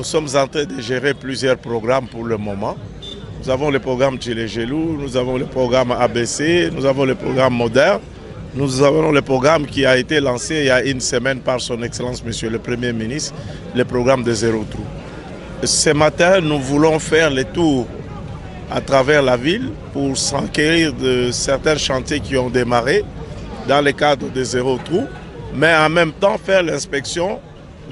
Nous sommes en train de gérer plusieurs programmes pour le moment. Nous avons le programme Tchilégelou, nous avons le programme ABC, nous avons le programme Moderne, nous avons le programme qui a été lancé il y a une semaine par son Excellence Monsieur le Premier ministre, le programme de Zéro Trou. Ce matin, nous voulons faire le tour à travers la ville pour s'enquérir de certains chantiers qui ont démarré dans le cadre de Zéro Trou, mais en même temps faire l'inspection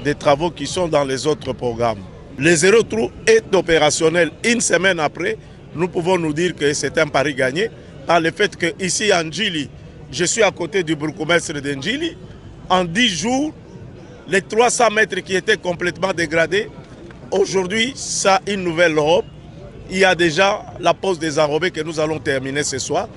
des travaux qui sont dans les autres programmes. Le Zéro Trou est opérationnel. Une semaine après, nous pouvons nous dire que c'est un pari gagné par le fait qu'ici à Ndjili, je suis à côté du bourgmestre de Ndjili. En 10 jours, les 300 mètres qui étaient complètement dégradés, aujourd'hui, ça a une nouvelle robe. Il y a déjà la pose des enrobés que nous allons terminer ce soir.